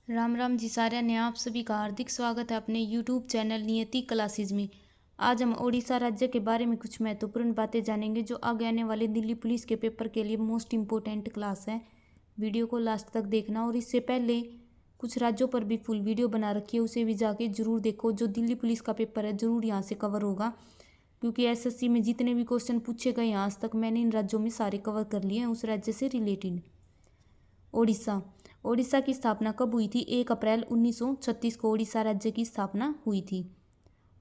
राम राम जी सारे ने आप सभी का हार्दिक स्वागत है अपने YouTube चैनल नियति क्लासेज में। आज हम ओडिशा राज्य के बारे में कुछ महत्वपूर्ण बातें जानेंगे जो आगे आने वाले दिल्ली पुलिस के पेपर के लिए मोस्ट इम्पोर्टेंट क्लास है। वीडियो को लास्ट तक देखना और इससे पहले कुछ राज्यों पर भी फुल वीडियो बना रखी है, उसे भी जाके जरूर देखो। जो दिल्ली पुलिस का पेपर है जरूर यहाँ से कवर होगा, क्योंकि एसएससी में जितने भी क्वेश्चन पूछे गए आज तक मैंने इन राज्यों में सारे कवर कर लिए हैं उस राज्य से रिलेटेड। ओडिशा की स्थापना कब हुई थी? 1 अप्रैल 1936 को ओडिशा राज्य की स्थापना हुई थी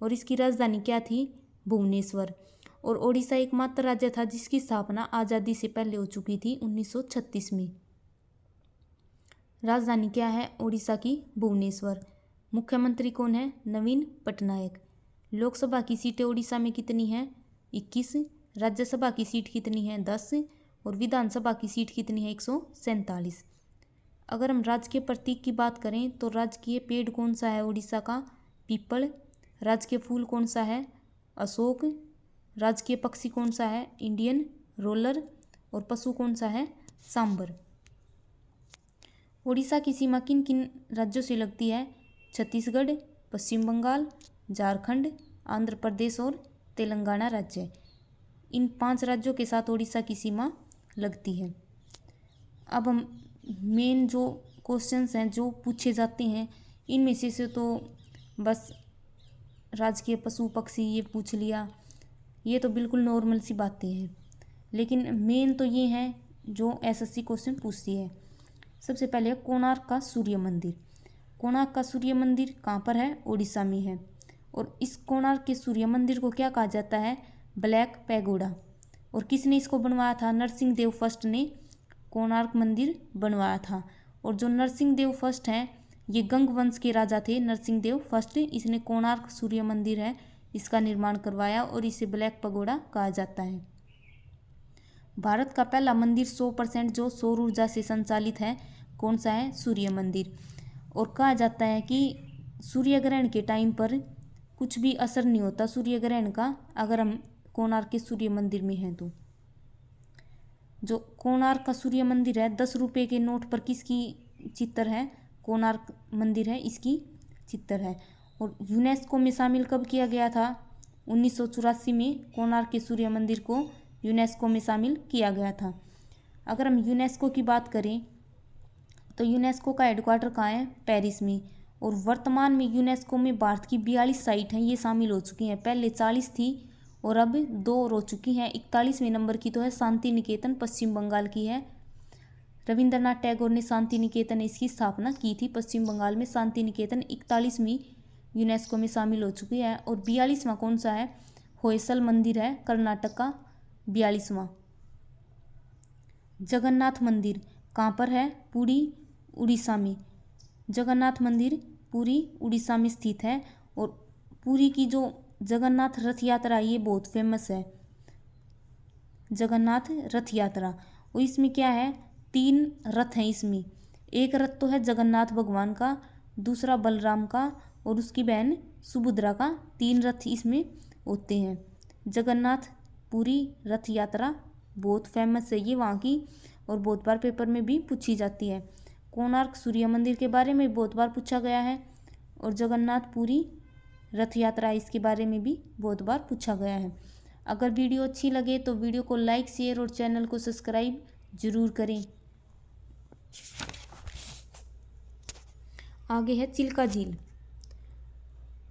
और इसकी राजधानी क्या थी? भुवनेश्वर। और ओडिशा एकमात्र राज्य था जिसकी स्थापना आज़ादी से पहले हो चुकी थी 1936 में। राजधानी क्या है ओडिशा की? भुवनेश्वर। मुख्यमंत्री कौन है? नवीन पटनायक। लोकसभा की सीटें ओडिशा में कितनी हैं? 21। राज्यसभा की सीट कितनी है? 10। और विधानसभा की सीट कितनी है? 147। अगर हम राजकीय प्रतीक की बात करें तो राजकीय पेड़ कौन सा है ओडिशा का? पीपल। राजकीय फूल कौन सा है? अशोक। राजकीय पक्षी कौन सा है? Indian roller. और पशु कौन सा है? सांबर। ओडिशा की सीमा किन किन राज्यों से लगती है? छत्तीसगढ़, पश्चिम बंगाल, झारखंड, आंध्र प्रदेश और तेलंगाना राज्य। इन 5 राज्यों के साथ ओडिशा की सीमा लगती है। अब हम मेन जो क्वेश्चंस हैं जो पूछे जाते हैं इनमें से तो बस राजकीय पशु पक्षी ये पूछ लिया, ये तो बिल्कुल नॉर्मल सी बातें हैं, लेकिन मेन तो ये हैं जो एसएससी क्वेश्चन पूछती है। सबसे पहले कोणार्क का सूर्य मंदिर। कोणार्क का सूर्य मंदिर कहाँ पर है? ओडिशा में है। और इस कोणार्क के सूर्य मंदिर को क्या कहा जाता है? Black pagoda. और किसने इसको बनवाया था? नरसिंह देव फर्स्ट ने कोणार्क मंदिर बनवाया था। और जो नरसिंह देव फर्स्ट हैं ये गंग वंश के राजा थे। नरसिंह देव फर्स्ट, इसने कोणार्क सूर्य मंदिर है इसका निर्माण करवाया और इसे ब्लैक पगोड़ा कहा जाता है। भारत का पहला मंदिर 100% जो सौर ऊर्जा से संचालित है कौन सा है? सूर्य मंदिर। और कहा जाता है कि सूर्य ग्रहण के टाइम पर कुछ भी असर नहीं होता सूर्य ग्रहण का अगर हम कोणार्क के सूर्य मंदिर में हैं तो। जो कोणार्क का सूर्य मंदिर है 10 रुपये के नोट पर किसकी चित्र है? कोणार्क मंदिर है इसकी चित्र है। और यूनेस्को में शामिल कब किया गया था? 1984 में कोणार्क के सूर्य मंदिर को यूनेस्को में शामिल किया गया था। अगर हम यूनेस्को की बात करें तो यूनेस्को का हेडक्वार्टर कहाँ है? पेरिस में। और वर्तमान में यूनेस्को में भारत की 42 साइट हैं ये शामिल हो चुकी हैं। पहले 40 थी और अब 2 हो चुकी हैं। 41वें नंबर की तो है शांति निकेतन, पश्चिम बंगाल की है। रविंद्रनाथ टैगोर ने शांति निकेतन इसकी स्थापना की थी पश्चिम बंगाल में। शांति निकेतन 41वीं यूनेस्को में शामिल हो चुकी है। और 42वां कौन सा है? होयसल मंदिर है कर्नाटक का 42वां। जगन्नाथ मंदिर कहाँ पर है? पुरी, उड़ीसा में। जगन्नाथ मंदिर पुरी, उड़ीसा में स्थित है। और पुरी की जो जगन्नाथ रथ यात्रा ये बहुत फेमस है, जगन्नाथ रथ यात्रा। और इसमें क्या है? 3 रथ हैं इसमें। एक रथ तो है जगन्नाथ भगवान का, दूसरा बलराम का और उसकी बहन सुभद्रा का। 3 रथ इसमें होते हैं। जगन्नाथ पुरी रथ यात्रा बहुत फेमस है ये वहाँ की और बहुत बार पेपर में भी पूछी जाती है। कोणार्क सूर्य मंदिर के बारे में बहुत बार पूछा गया है और जगन्नाथ पुरी रथ यात्रा इसके बारे में भी बहुत बार पूछा गया है। अगर वीडियो अच्छी लगे तो वीडियो को लाइक, शेयर और चैनल को सब्सक्राइब जरूर करें। आगे है चिल्का झील।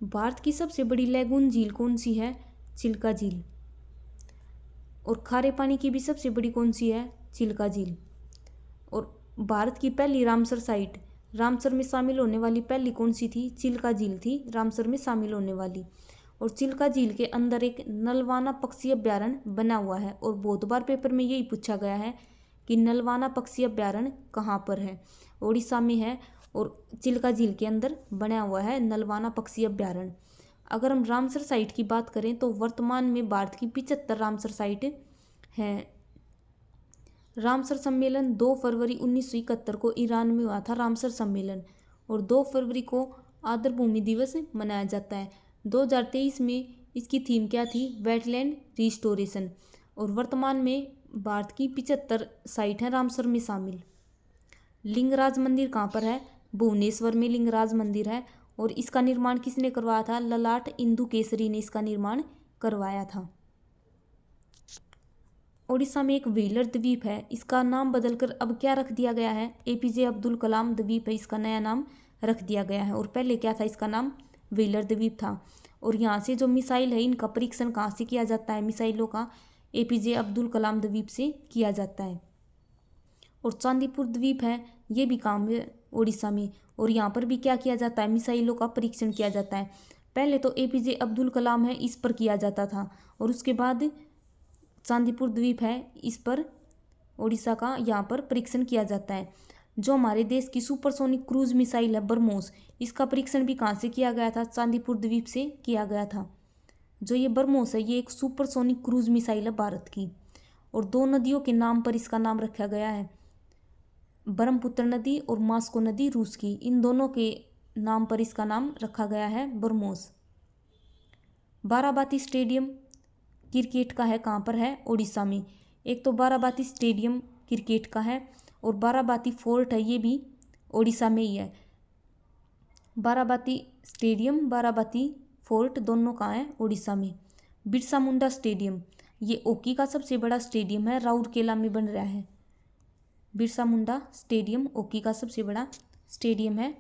भारत की सबसे बड़ी लैगून झील कौन सी है? चिल्का झील। और खारे पानी की भी सबसे बड़ी कौन सी है? चिल्का झील। और भारत की पहली रामसर साइट, रामसर में शामिल होने वाली पहली कौन सी थी? चिल्का झील थी रामसर में शामिल होने वाली। और चिल्का झील के अंदर एक नलवाना पक्षी अभ्यारण्य बना हुआ है और बहुत बार पेपर में यही पूछा गया है कि नलवाना पक्षी अभ्यारण्य कहाँ पर है? ओडिशा में है और चिल्का झील के अंदर बना हुआ है नलवाना पक्षी अभ्यारण्य। अगर हम रामसर साइट की बात करें तो वर्तमान में भारत की 75 रामसर साइट हैं। रामसर सम्मेलन 2 फरवरी 1971 को ईरान में हुआ था रामसर सम्मेलन। और 2 फरवरी को आर्द्रभूमि दिवस मनाया जाता है। 2023 में इसकी थीम क्या थी? Wetland restoration. और वर्तमान में भारत की 75 साइट है रामसर में शामिल। लिंगराज मंदिर कहाँ पर है? भुवनेश्वर में लिंगराज मंदिर है और इसका निर्माण किसने करवाया था? ललाट इंदु केसरी ने इसका निर्माण करवाया था। ओडिशा में एक व्हीलर द्वीप है, इसका नाम बदलकर अब क्या रख दिया गया है? एपीजे अब्दुल कलाम द्वीप है, इसका नया नाम रख दिया गया है। और पहले क्या था? इसका नाम व्हीलर द्वीप था। और यहाँ से जो मिसाइल है इनका परीक्षण कहाँ से किया जाता है? मिसाइलों का एपीजे अब्दुल कलाम द्वीप से किया जाता है। और चांदीपुर द्वीप है, ये भी काम है ओडिशा में, और यहाँ पर भी क्या किया जाता है? मिसाइलों का परीक्षण किया जाता है। पहले तो एपीजे अब्दुल कलाम है, इस पर किया जाता था, और उसके बाद चांदीपुर द्वीप है, इस पर ओडिशा का यहाँ पर परीक्षण किया जाता है। जो हमारे देश की सुपरसोनिक क्रूज मिसाइल है ब्रह्मोस, इसका परीक्षण भी कहाँ से किया गया था? चांदीपुर द्वीप से किया गया था। जो ये ब्रह्मोस है ये एक सुपरसोनिक क्रूज मिसाइल है भारत की। और दो नदियों के नाम पर इसका नाम रखा गया है, ब्रह्मपुत्र नदी और मास्को नदी रूस की, इन दोनों के नाम पर इसका नाम रखा गया है ब्रह्मोस। बाराबाती स्टेडियम क्रिकेट का है, कहाँ पर है? ओडिशा में। एक तो बाराबाती स्टेडियम क्रिकेट का है और बाराबाती फोर्ट है, ये भी ओडिशा में ही है। बाराबाती स्टेडियम, बाराबाती फोर्ट दोनों कहाँ है? ओडिशा में। बिरसा मुंडा स्टेडियम, ये हॉकी का सबसे बड़ा स्टेडियम है, राउरकेला में बन रहा है। बिरसा मुंडा स्टेडियम हॉकी का सबसे बड़ा स्टेडियम है।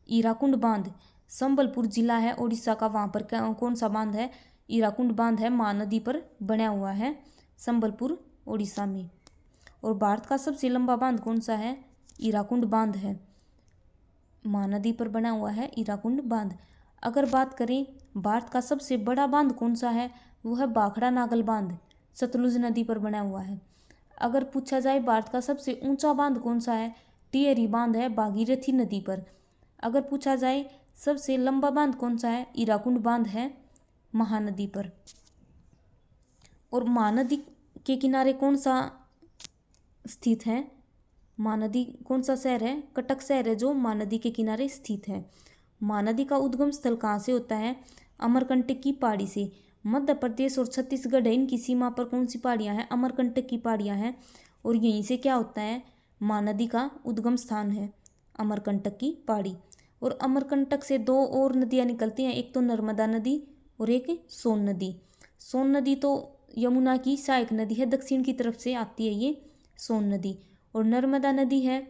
ईराकुंड बांध, संबलपुर जिला है ओडिशा का, वहाँ पर कौन सा बांध है? ईराकुंड बांध है, महानदी पर बना हुआ है, संबलपुर ओडिशा में। और भारत का सबसे लंबा बांध कौन सा है? ईराकुंड बांध है, महानदी पर बना हुआ है ईराकुंड बांध। अगर बात करें भारत का सबसे बड़ा बांध कौन सा है, वो है भाखड़ा नागल बांध, सतलुज नदी पर बना हुआ है। अगर पूछा जाए भारत का सबसे ऊंचा बांध कौन सा है, टिहरी बांध है, भागीरथी नदी पर। अगर पूछा जाए सबसे लंबा बांध कौन सा है, ईराकुंड बांध है, महानदी पर। और महानदी के किनारे कौन सा स्थित है? महानदी कौन सा शहर है? कटक शहर है जो महानदी के किनारे स्थित है। महानदी का उद्गम स्थल कहाँ से होता है? अमरकंटक की पहाड़ी से। मध्य प्रदेश और छत्तीसगढ़ है, इनकी सीमा पर कौन सी पहाड़ियाँ हैं? अमरकंटक की पहाड़ियाँ हैं। और यहीं से क्या होता है? महानदी का उद्गम स्थान है अमरकंटक की पहाड़ी। और अमरकंटक से दो और नदियाँ निकलती हैं, एक तो नर्मदा नदी और एक सोन नदी। सोन नदी तो यमुना की सहायक नदी है, दक्षिण की तरफ से आती है ये सोन नदी। और नर्मदा नदी है,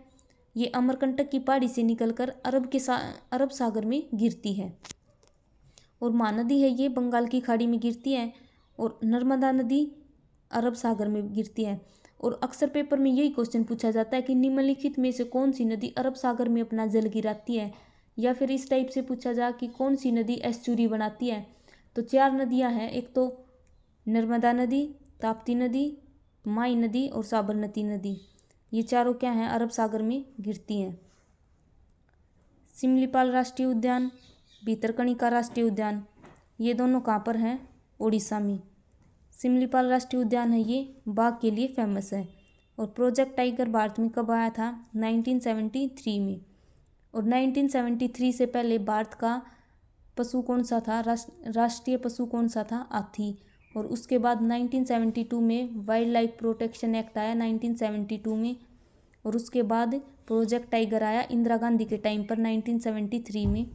ये अमरकंटक की पहाड़ी से निकलकर अरब सागर में गिरती है। और महानदी है ये बंगाल की खाड़ी में गिरती है, और नर्मदा नदी अरब सागर में गिरती है। और अक्सर पेपर में यही क्वेश्चन पूछा जाता है कि निम्नलिखित में से कौन सी नदी अरब सागर में अपना जल गिराती है, या फिर इस टाइप से पूछा जाए कि कौन सी नदी एस्चुरी बनाती है। तो 4 नदियां हैं, एक तो नर्मदा नदी, ताप्ती नदी, माई नदी और साबरमती नदी। ये चारों क्या हैं? अरब सागर में गिरती हैं। सिमलीपाल राष्ट्रीय उद्यान, भितरकनिका राष्ट्रीय उद्यान, ये दोनों कहाँ पर हैं? ओडिशा में। सिमलीपाल राष्ट्रीय उद्यान है ये बाघ के लिए फेमस है। और प्रोजेक्ट टाइगर भारत में कब आया था? 1973 में। और 1973 से पहले भारत का पशु कौन सा था? राष्ट्रीय पशु कौन सा था? हाथी। और उसके बाद 1972 में वाइल्ड लाइफ प्रोटेक्शन एक्ट आया 1972 में। और उसके बाद प्रोजेक्ट टाइगर आया इंदिरा गांधी के टाइम पर 1973 में।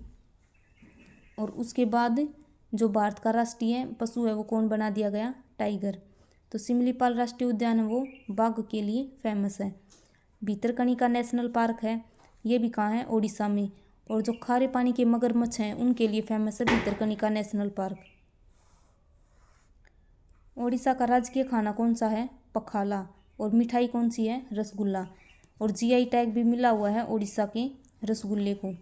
और उसके बाद जो भारत का राष्ट्रीय पशु है वो कौन बना दिया गया? टाइगर। तो सिमलीपाल राष्ट्रीय उद्यान है वो बाघ के लिए फेमस है। भितरकनिका नेशनल पार्क है, ये भी कहाँ है? ओडिशा में। और जो खारे पानी के मगरमच्छ हैं उनके लिए फेमस है भितरकनिका नेशनल पार्क। ओडिशा का राजकीय खाना कौन सा है? पखाला। और मिठाई कौन सी है? रसगुल्ला। और जीआई टैग भी मिला हुआ है ओडिशा के रसगुल्ले को।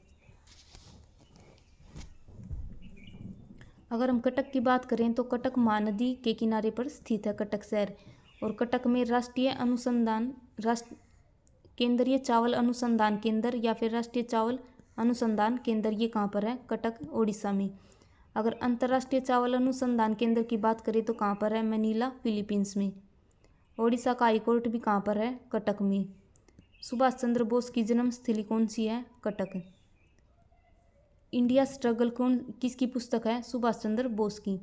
अगर हम कटक की बात करें तो कटक महानदी के किनारे पर स्थित है कटक शहर। और कटक में केंद्रीय चावल अनुसंधान केंद्र या फिर राष्ट्रीय चावल अनुसंधान केंद्र, ये कहाँ पर है? कटक ओडिशा में। अगर अंतर्राष्ट्रीय चावल अनुसंधान केंद्र की बात करें तो कहाँ पर है? मनीला फिलीपींस में। ओडिशा का हाईकोर्ट भी कहाँ पर है? कटक में। सुभाष चंद्र बोस की जन्मस्थली कौन सी है? कटक। इंडिया स्ट्रगल किसकी पुस्तक है? सुभाष चंद्र बोस की।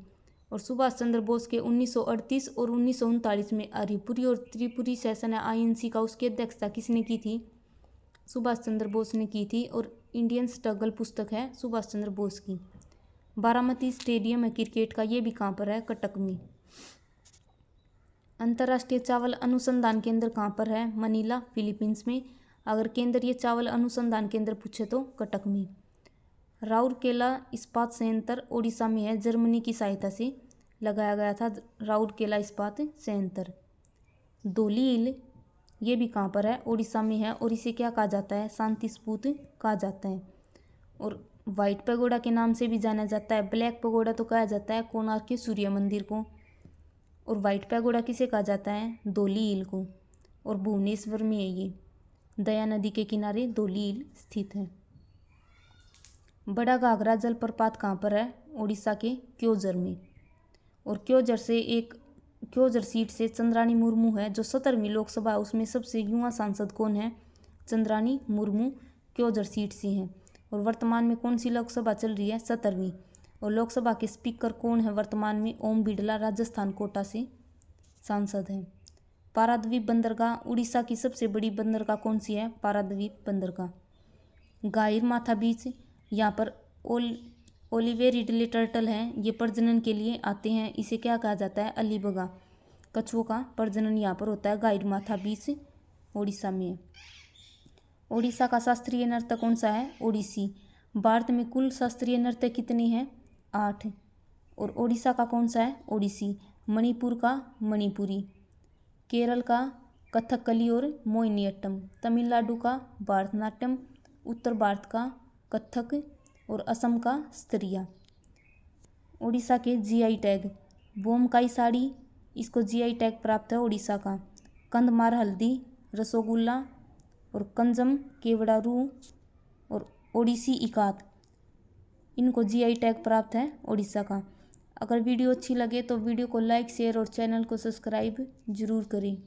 और सुभाष चंद्र बोस के 1938 और 1939 में हरिपुरी और त्रिपुरी सेशन है आईएनसी का, उसकी अध्यक्षता किसने की थी? सुभाष चंद्र बोस ने की थी और इंडियन स्ट्रगल पुस्तक है सुभाष चंद्र बोस की। बारामती स्टेडियम है क्रिकेट का, ये भी कहाँ पर है? कटक में। अंतर्राष्ट्रीय चावल अनुसंधान केंद्र कहाँ पर है? मनीला, फिलीपींस में। अगर केंद्रीय चावल अनुसंधान केंद्र पूछे तो कटक में। राउरकेला इस्पात संयंत्र ओडिशा में है, जर्मनी की सहायता से लगाया गया था राउरकेला इस्पात संयंत्र। धौली झील ये भी कहाँ पर है? ओडिशा में है और इसे क्या कहा जाता है? शांति स्तूप कहा जाता है। और वाइट पैगोडा के नाम से भी जाना जाता है। ब्लैक पैगोडा तो कहा जाता है कोणार्क के सूर्य मंदिर को, और वाइट पैगोडा किसे कहा जाता है? धौली झील को। और भुवनेश्वर में है ये, दया नदी के किनारे धौली झील स्थित है। बड़ा घाघरा जलप्रपात कहाँ पर है? ओडिशा के क्योंझर में। और क्योंझर सीट से चंद्राणी मुर्मू है जो 17वीं लोकसभा है, उसमें सबसे युवा सांसद कौन है? चंद्राणी मुर्मू क्योंझर सीट से हैं। और वर्तमान में कौन सी लोकसभा चल रही है? 17वीं। और लोकसभा के स्पीकर कौन है वर्तमान में? ओम बिड़ला, राजस्थान कोटा से सांसद हैं। पारादीप बंदरगाह उड़ीसा की सबसे बड़ी बंदरगाह कौन सी है? पारादीप बंदरगाह। गाहिर माथा बीच, यहाँ पर ओलिवेरिडले टर्टल हैं, ये प्रजनन के लिए आते हैं, इसे क्या कहा जाता है? अलीबगा। कछुओं का प्रजनन यहाँ पर होता है गाहिर माथा बीच, ओडिशा में। ओडिशा का शास्त्रीय नृत्य कौन सा है? ओडिसी। भारत में कुल शास्त्रीय नृत्य कितने हैं? 8। और ओडिशा का कौन सा है? ओडिसी। मणिपुर का मणिपुरी। केरल का कथकली और मोहिनीअट्टम। तमिलनाडु का भारतनाट्यम। उत्तर भारत का कथक और असम का स्त्रिया। ओडिशा के जीआई टैग, बोमकाई साड़ी, इसको जीआई टैग प्राप्त है ओडिशा का। कंधमार हल्दी, रसोगुल्ला और कंजम केवड़ारू और ओडिसी इकात, इनको जीआई टैग प्राप्त है ओडिशा का। अगर वीडियो अच्छी लगे तो वीडियो को लाइक, शेयर और चैनल को सब्सक्राइब जरूर करें।